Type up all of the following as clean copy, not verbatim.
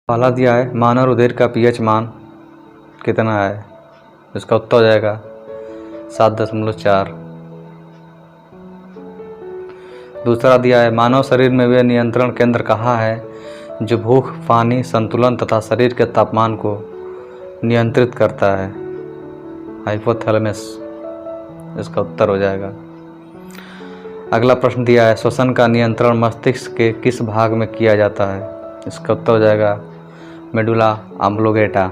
पहला दिया है मानव रुधिर का पीएच मान कितना है। इसका उत्तर हो जाएगा 7.4। दूसरा दिया है मानव शरीर में वे नियंत्रण केंद्र कहाँ है जो भूख, पानी संतुलन तथा शरीर के तापमान को नियंत्रित करता है। हाइपोथैलेमस इसका उत्तर हो जाएगा। अगला प्रश्न दिया है श्वसन का नियंत्रण मस्तिष्क के किस भाग में किया जाता है। इसका उत्तर हो जाएगा मेडुला ऑब्लोंगेटा।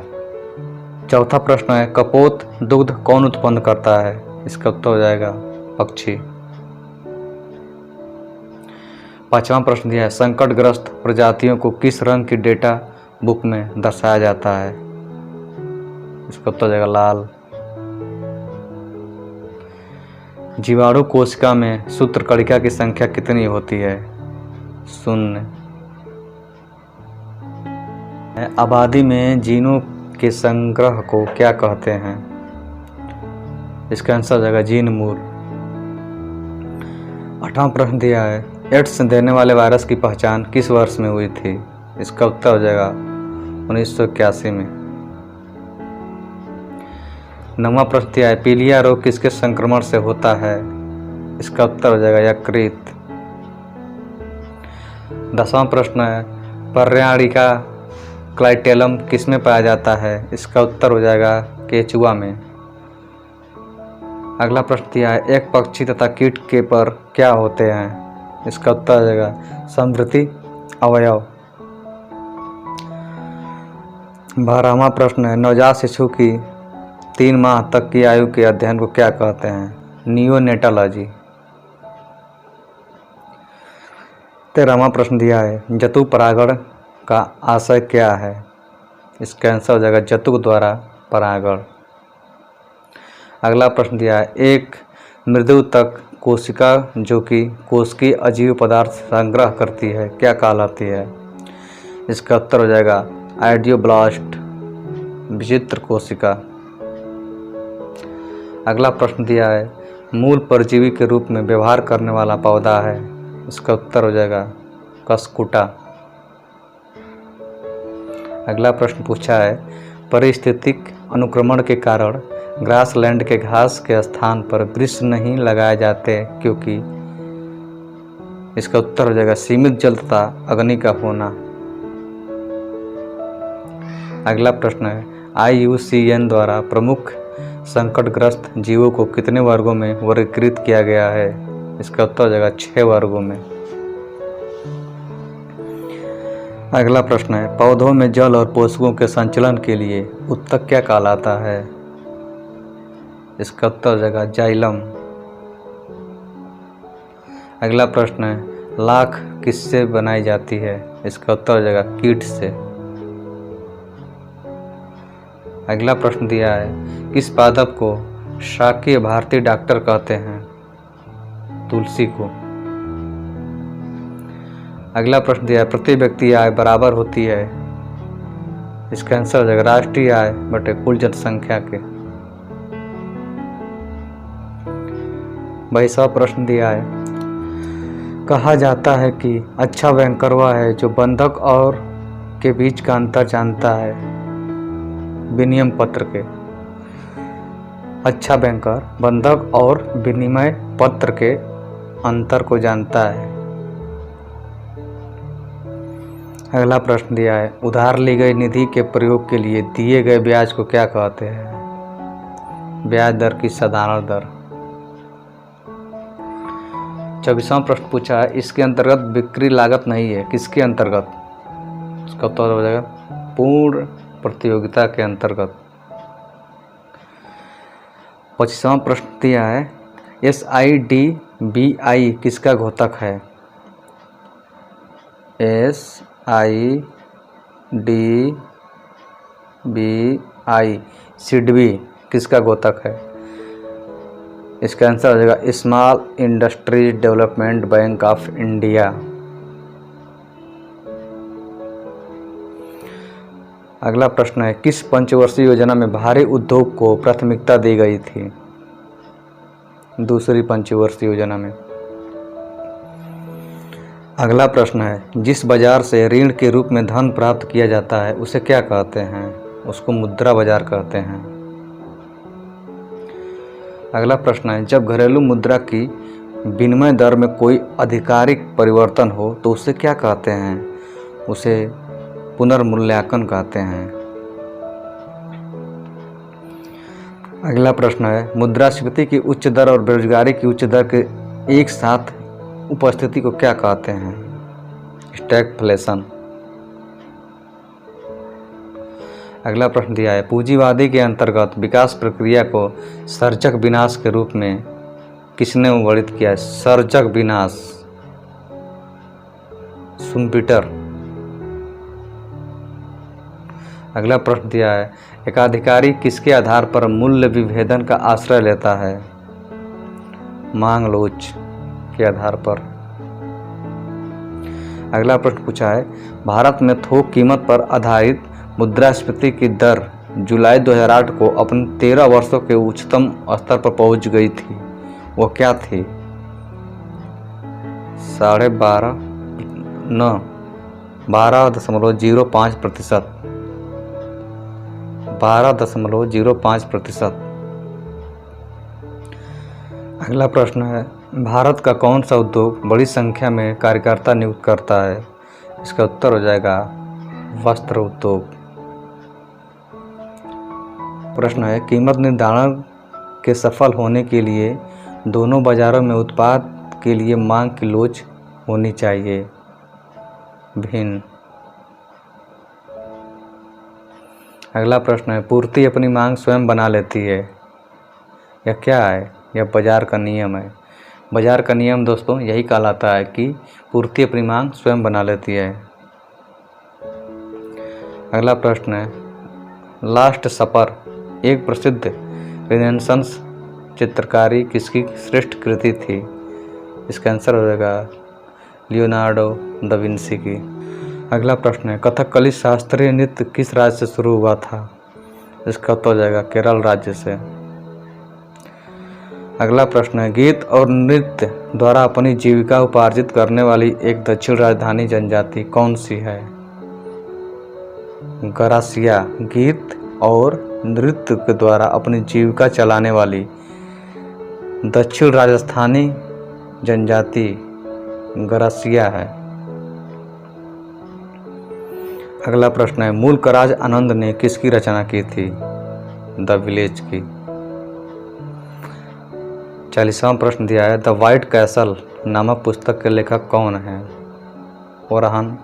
चौथा प्रश्न है कपोत दुग्ध कौन उत्पन्न करता है। इसका उत्तर हो जाएगा पक्षी। पांचवा प्रश्न दिया है संकटग्रस्त प्रजातियों को किस रंग की डेटा बुक में दर्शाया जाता है। इसका उत्तर हो जाएगा लाल। जीवाणु कोशिका में सूत्रकणिका की संख्या कितनी होती है। 0। आबादी में जीनों के संग्रह को क्या कहते हैं। इसका आंसर हो जाएगा जीन मूल। 8वां प्रश्न दिया है एड्स देने वाले वायरस की पहचान किस वर्ष में हुई थी। इसका उत्तर हो जाएगा 1981 में। 9वां प्रश्न दिया है पीलिया रोग किसके संक्रमण से होता है। इसका उत्तर हो जाएगा यकृत। 10वां प्रश्न है पर्याणिका क्लाइटेलम किस में पाया जाता है। इसका उत्तर हो जाएगा केचुआ में। अगला प्रश्न दिया है एक पक्षी तथा कीट के पर क्या होते हैं। इसका उत्तर हो जाएगा समृद्धि अवयव। 12वां प्रश्न है नवजात शिशु की 3 माह तक की आयु के अध्ययन को क्या कहते हैं। नियोनेटालॉजी। 13वां प्रश्न दिया है जतु परागण का आशय क्या है। इसका आंसर हो जाएगा जतुक द्वारा परागण। अगला प्रश्न दिया है एक मृदु तक कोशिका जो कि कोशिकीय अजीव पदार्थ संग्रह करती है क्या कहलाती है। इसका उत्तर हो जाएगा आइडियोब्लास्ट विचित्र कोशिका। अगला प्रश्न दिया है मूल परजीवी के रूप में व्यवहार करने वाला पौधा है। इसका उत्तर हो जाएगा कसकुटा। अगला प्रश्न पूछा है पारिस्थितिक अनुक्रमण के कारण ग्रासलैंड के घास के स्थान पर वृक्ष नहीं लगाए जाते क्योंकि। इसका उत्तर हो जाएगा सीमित जल तथा अग्नि का होना। अगला प्रश्न है IUCN द्वारा प्रमुख संकटग्रस्त जीवों को कितने वर्गों में वर्गीकृत किया गया है। इसका उत्तर हो जाएगा 6 वर्गों में। अगला प्रश्न है पौधों में जल और पोषकों के संचलन के लिए उत्तक क्या कहलाता है। इसका उत्तर हो जाएगा जाइलम। अगला प्रश्न है लाख किससे बनाई जाती है। इसका उत्तर हो जाएगा कीट से। अगला प्रश्न दिया है किस पादप को शाकीय भारतीय डॉक्टर कहते हैं। तुलसी को। अगला प्रश्न दिया है प्रति व्यक्ति आय बराबर होती है। इसका आंसर हो जाएगा राष्ट्रीय आय बटे कुल जनसंख्या के। 22वां प्रश्न दिया है कहा जाता है कि अच्छा बैंकर वह है जो बंधक और के बीच का अंतर जानता है। विनिमय पत्र के। अच्छा बैंकर बंधक और विनिमय पत्र के अंतर को जानता है। अगला प्रश्न दिया है उधार ली गई निधि के प्रयोग के लिए दिए गए ब्याज को क्या कहते हैं। ब्याज दर की साधारण दर। 24वां प्रश्न पूछा है इसके अंतर्गत बिक्री लागत नहीं है किसके अंतर्गत। इसका उत्तर हो जाएगा पूर्ण प्रतियोगिता के अंतर्गत। 25वां प्रश्न दिया है SIDBI किसका घोतक है। SIDBI सिडबी किसका घोतक है। इसका आंसर हो जाएगा small industries development bank of India. अगला प्रश्न है किस पंचवर्षीय योजना में भारी उद्योग को प्राथमिकता दी गई थी। दूसरी पंचवर्षीय योजना में। अगला प्रश्न है, जिस बाजार से ऋण के रूप में धन प्राप्त किया जाता है उसे क्या कहते हैं? उसको मुद्रा बाजार कहते हैं। अगला प्रश्न है, जब घरेलू मुद्रा की विनिमय दर में कोई आधिकारिक परिवर्तन हो तो उसे क्या कहते हैं? उसे पुनर्मूल्यांकन कहते हैं। अगला प्रश्न है, मुद्रास्फीति की उच्च दर और बेरोजगारी की उच्च दर के एक साथ उपस्थिति को क्या कहते हैं? स्टैगफ्लेशन। अगला प्रश्न दिया है, पूंजीवादी के अंतर्गत विकास प्रक्रिया को सर्जक विनाश के रूप में किसने वर्णित किया है? सर्जक विनाश, शुम्पीटर। अगला प्रश्न दिया है, एकाधिकारी किसके आधार पर मूल्य विभेदन का आश्रय लेता है? मांग लोच के आधार पर। अगला प्रश्न पूछा है, भारत में थोक कीमत पर आधारित मुद्रास्फीति की दर जुलाई 2008 को अपने 13 वर्षों के उच्चतम स्तर पर पहुंच गई थी। वो क्या थी? 12.05%। 12.05%। अगला प्रश्न है, भारत का कौन सा उद्योग बड़ी संख्या में कार्यकर्ता नियुक्त करता है? इसका उत्तर हो जाएगा वस्त्र उद्योग। प्रश्न है, कीमत निर्धारण के सफल होने के लिए दोनों बाजारों में उत्पाद के लिए मांग की लोच होनी चाहिए। भिन्न। अगला प्रश्न है, पूर्ति अपनी मांग स्वयं बना लेती है। यह क्या है? यह बाजार का नियम है। बाजार का नियम दोस्तों यही कहलाता है कि पूर्ति अपनी मांग स्वयं बना लेती है। अगला प्रश्न है, लास्ट सपर एक प्रसिद्ध रेनेसांस चित्रकारी किसकी श्रेष्ठ कृति थी? इसका आंसर हो जाएगा लियोनार्डो दा विंसी की। अगला प्रश्न है, कथकली शास्त्रीय नृत्य किस राज्य से शुरू हुआ था? इसका उत्तर हो जाएगा केरल राज्य से। अगला प्रश्न है, गीत और नृत्य द्वारा अपनी जीविका उपार्जित करने वाली एक दक्षिण राजधानी जनजाति कौन सी है? गरासिया। गीत और नृत्य के द्वारा अपनी जीविका चलाने वाली दक्षिण राजस्थानी जनजाति गरासिया है। अगला प्रश्न है, मूलकराज आनंद ने किसकी रचना की थी? द विलेज की। 40वां प्रश्न दिया है, द वाइट कैसल नामक पुस्तक के लेखक कौन है? ओरहन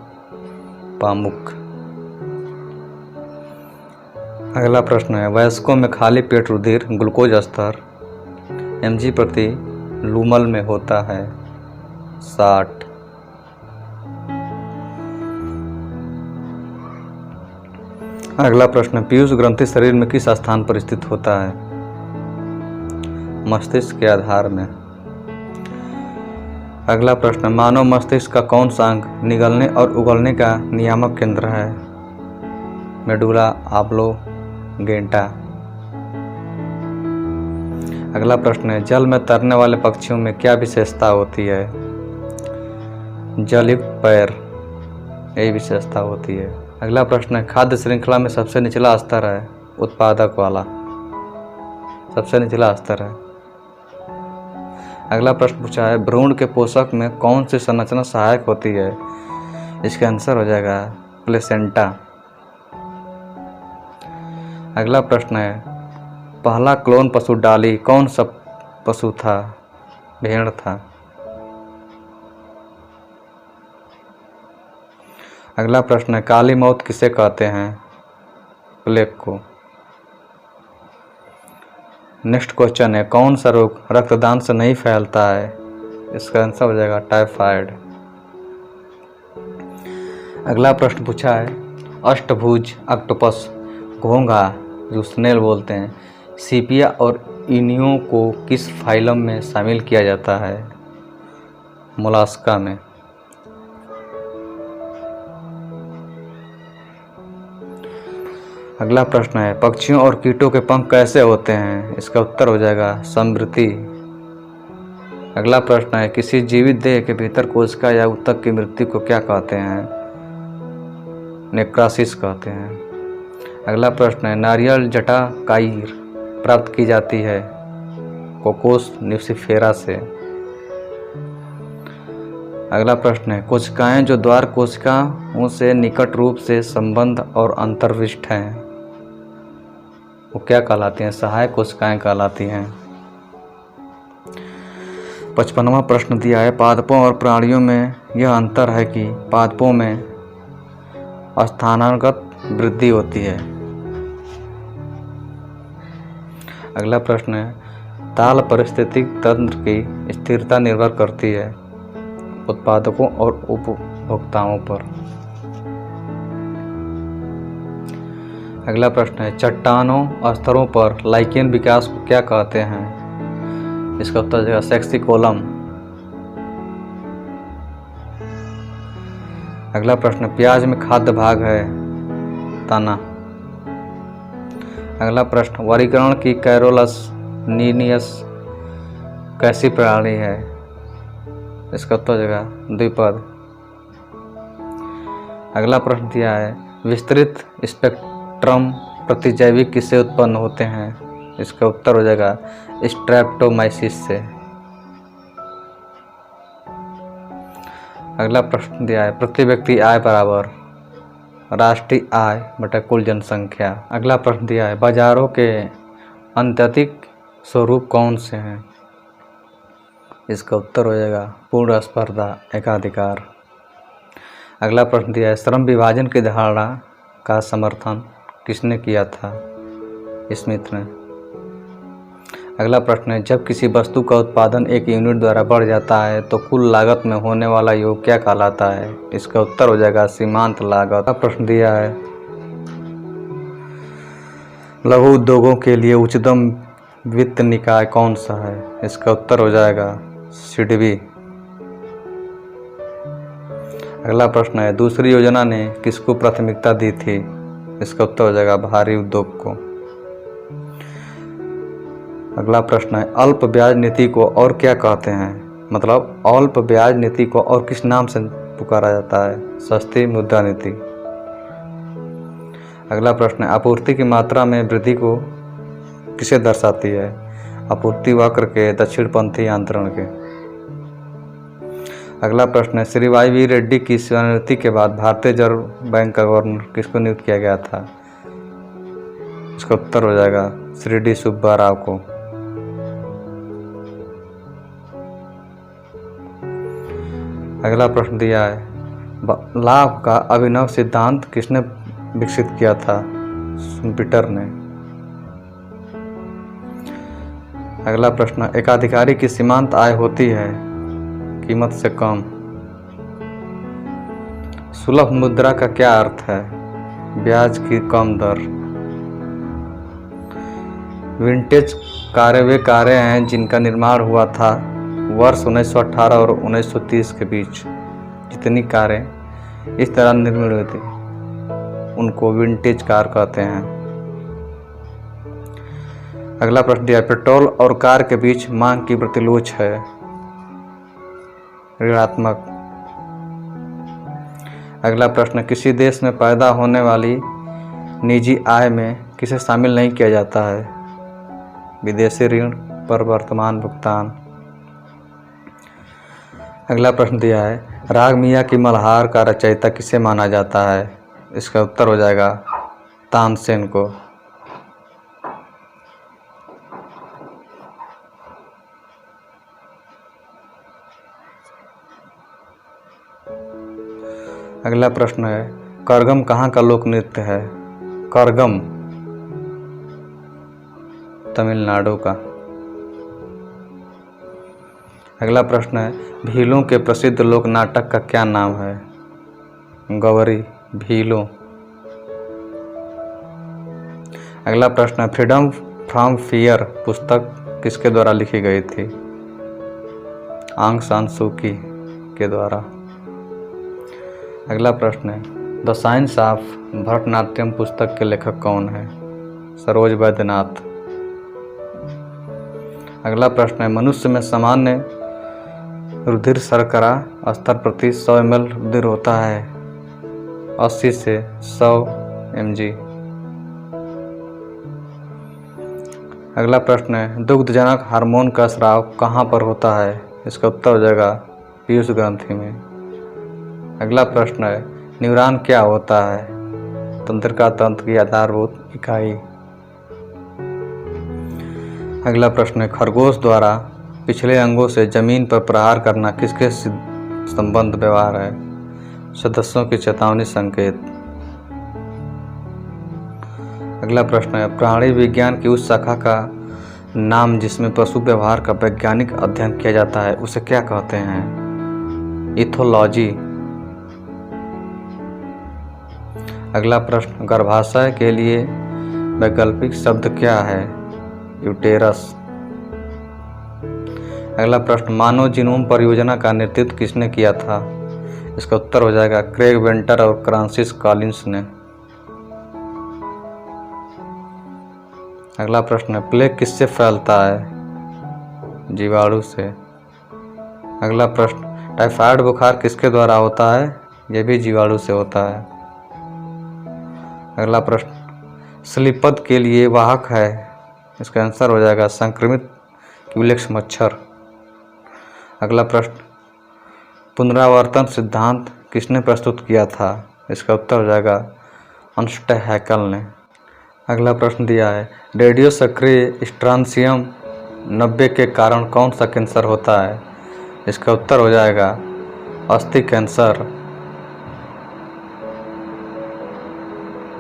पामुक। अगला प्रश्न है, वयस्कों में खाली पेट रुधिर ग्लूकोज स्तर mg प्रति लूमल में होता है 60। अगला प्रश्न, पीयूष ग्रंथि शरीर में किस स्थान पर स्थित होता है? मस्तिष्क के आधार में। अगला प्रश्न, मानव मस्तिष्क का कौन सा अंग निगलने और उगलने का नियामक केंद्र है? Medulla oblongata. अगला प्रश्न है, जल में तैरने वाले पक्षियों में क्या विशेषता होती है? जलयुक्त पैर, यही विशेषता होती है। अगला प्रश्न है, खाद्य श्रृंखला में सबसे निचला स्तर है? उत्पादक वाला, सबसे निचला स्तर है। अगला प्रश्न पूछा है, भ्रूण के पोषक में कौन सी संरचना सहायक होती है? इसका आंसर हो जाएगा प्लेसेंटा। अगला प्रश्न है, पहला क्लोन पशु डाली कौन सा पशु था? भेड़ था। अगला प्रश्न है, काली मौत किसे कहते हैं? प्लेग को। नेक्स्ट क्वेश्चन है, कौन सा रोग रक्तदान से नहीं फैलता है? इसका आंसर हो जाएगा टाइफाइड। अगला प्रश्न पूछा है, अष्टभुज ऑक्टोपस, घोंघा जो स्नेल बोलते हैं, सीपिया और इनियो को किस फाइलम में शामिल किया जाता है? मोलास्का में। अगला प्रश्न है, पक्षियों और कीटों के पंख कैसे होते हैं? इसका उत्तर हो जाएगा समृद्धि। अगला प्रश्न है, किसी जीवित देह के भीतर कोशिका या ऊतक की मृत्यु को क्या कहते हैं? नेक्रासिस कहते हैं। अगला प्रश्न है, नारियल जटाकाई प्राप्त की जाती है? कोकोस न्यूसिफेरा से। अगला प्रश्न है, कोशिकाएं जो द्वार कोशिकाओं से निकट रूप से संबंध और अंतर्विष्ट हैं, वो क्या कहलाती हैं? सहायक कोशिकाएं कहलाती हैं। 55वां प्रश्न दिया है, पादपों और प्राणियों में यह अंतर है कि पादपों में स्थानांतरित वृद्धि होती है। अगला प्रश्न है, ताल पारिस्थितिक तंत्र की स्थिरता निर्भर करती है उत्पादकों और उपभोक्ताओं पर। अगला प्रश्न है, चट्टानों स्तरों पर लाइकेन विकास को क्या कहते हैं? इसका उत्तर है सेक्सिकोलम। अगला प्रश्न, प्याज में खाद्य भाग है? तना। अगला प्रश्न, वर्गीकरण की कैरोलस नीनियस कैसी प्रणाली है? इसका उत्तर होगा द्विपद। अगला प्रश्न दिया है, विस्तृत स्पेक्ट्रम प्रतिजैविक किससे उत्पन्न होते हैं? इसका उत्तर हो जाएगा स्ट्रेप्टोमाइसिस से। अगला प्रश्न दिया है, प्रति व्यक्ति आय बराबर राष्ट्रीय आय बटा कुल जनसंख्या। अगला प्रश्न दिया है, बाजारों के आत्यंतिक स्वरूप कौन से हैं? इसका उत्तर हो जाएगा पूर्ण स्पर्धा एकाधिकार। अगला प्रश्न दिया है, श्रम विभाजन की धारणा का समर्थन किसने किया था? स्मिथ ने। अगला प्रश्न है, जब किसी वस्तु का उत्पादन एक यूनिट द्वारा बढ़ जाता है तो कुल लागत में होने वाला योग क्या कहलाता है? इसका उत्तर हो जाएगा सीमांत लागत। अगला प्रश्न दिया है, लघु उद्योगों के लिए उच्चतम वित्त निकाय कौन सा है? इसका उत्तर हो जाएगा सिडबी। अगला प्रश्न है, दूसरी योजना ने किसको प्राथमिकता दी थी? इसका उत्तर हो जाएगा भारी उद्योग को। अगला प्रश्न है, अल्प ब्याज नीति को और क्या कहते हैं? मतलब अल्प ब्याज नीति को और किस नाम से पुकारा जाता है? सस्ती मुद्रा नीति। अगला प्रश्न है, आपूर्ति की मात्रा में वृद्धि को किसे दर्शाती है? आपूर्ति वक्र के दक्षिणपंथी आंदोलन के। अगला प्रश्न है, श्री वाई वी रेड्डी की सेवानिवृत्ति के बाद भारतीय रिजर्व बैंक का गवर्नर किसको नियुक्त किया गया था? इसका उत्तर हो जाएगा श्री डी सुब्बा राव को। अगला प्रश्न दिया है, लाभ का अभिनव सिद्धांत किसने विकसित किया था? शुम्पीटर ने। अगला प्रश्न, एकाधिकारी की सीमांत आय होती है कीमत से कम। सुलभ मुद्रा का क्या अर्थ है? ब्याज की कम दर। विंटेज कारें वे कारें हैं जिनका निर्माण हुआ था वर्ष 1918 और 1930 के बीच। जितनी कारें इस तरह निर्मित हुई थी उनको विंटेज कार कहते हैं। अगला प्रश्न दिया, पेट्रोल और कार के बीच मांग की प्रतिलोच है ऋणात्मक। अगला प्रश्न, किसी देश में पैदा होने वाली निजी आय में किसे शामिल नहीं किया जाता है? विदेशी ऋण पर वर्तमान भुगतान। अगला प्रश्न दिया है, राग मियाँ की मल्हार का रचयिता किसे माना जाता है? इसका उत्तर हो जाएगा तानसेन को। अगला प्रश्न है, करगम कहाँ का लोक नृत्य है? करगम तमिलनाडु का। अगला प्रश्न है, भीलों के प्रसिद्ध लोक नाटक का क्या नाम है? गौरी भीलों। अगला प्रश्न है, फ्रीडम फ्रॉम फियर पुस्तक किसके द्वारा लिखी गई थी? आंग सान सू की के द्वारा। अगला प्रश्न है, द साइंस ऑफ भरतनाट्यम पुस्तक के लेखक कौन है? सरोज वैद्यनाथ। अगला प्रश्न है, मनुष्य में सामान्य रुधिर शर्करा स्तर प्रति 100 ml रुधिर होता है 80 से 100 mg। अगला प्रश्न है, दुग्धजनक हार्मोन का स्राव कहाँ पर होता है? इसका उत्तर हो जाएगा पीयूष ग्रंथि में। अगला प्रश्न है, न्यूरॉन क्या होता है? तंत्रिका तंत्र की आधारभूत इकाई। अगला प्रश्न है, खरगोश द्वारा पिछले अंगों से जमीन पर प्रहार करना किसके संबंध व्यवहार है? सदस्यों की चेतावनी संकेत। अगला प्रश्न है, प्राणी विज्ञान की उस शाखा का नाम जिसमें पशु व्यवहार का वैज्ञानिक अध्ययन किया जाता है उसे क्या कहते हैं? इथोलॉजी। अगला प्रश्न, गर्भाशय के लिए वैकल्पिक शब्द क्या है? यूटेरस। अगला प्रश्न, मानव जीनोम परियोजना का नेतृत्व किसने किया था? इसका उत्तर हो जाएगा क्रेग वेंटर और फ्रांसिस कॉलिंस ने। अगला प्रश्न है, प्लेग किससे फैलता है? जीवाणु से। अगला प्रश्न, टाइफाइड बुखार किसके द्वारा होता है? यह भी जीवाणु से होता है। अगला प्रश्न, स्लीपद के लिए वाहक है? इसका आंसर हो जाएगा संक्रमित क्यूलेक्स मच्छर। अगला प्रश्न, पुनरावर्तन सिद्धांत किसने प्रस्तुत किया था? इसका उत्तर हो जाएगा अर्नस्ट हैकेल ने। अगला प्रश्न दिया है, रेडियो सक्रिय स्ट्रांसियम 90 के कारण कौन सा कैंसर होता है? इसका उत्तर हो जाएगा अस्थि कैंसर।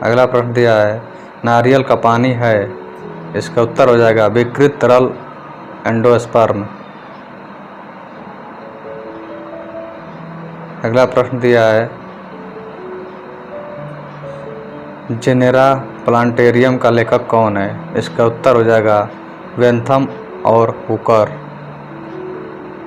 अगला प्रश्न दिया है, नारियल का पानी है? इसका उत्तर हो जाएगा विकृत तरल एंडोस्पर्म। अगला प्रश्न दिया है, जेनेरा प्लांटेरियम का लेखक कौन है? इसका उत्तर हो जाएगा वेंथम और हुकर।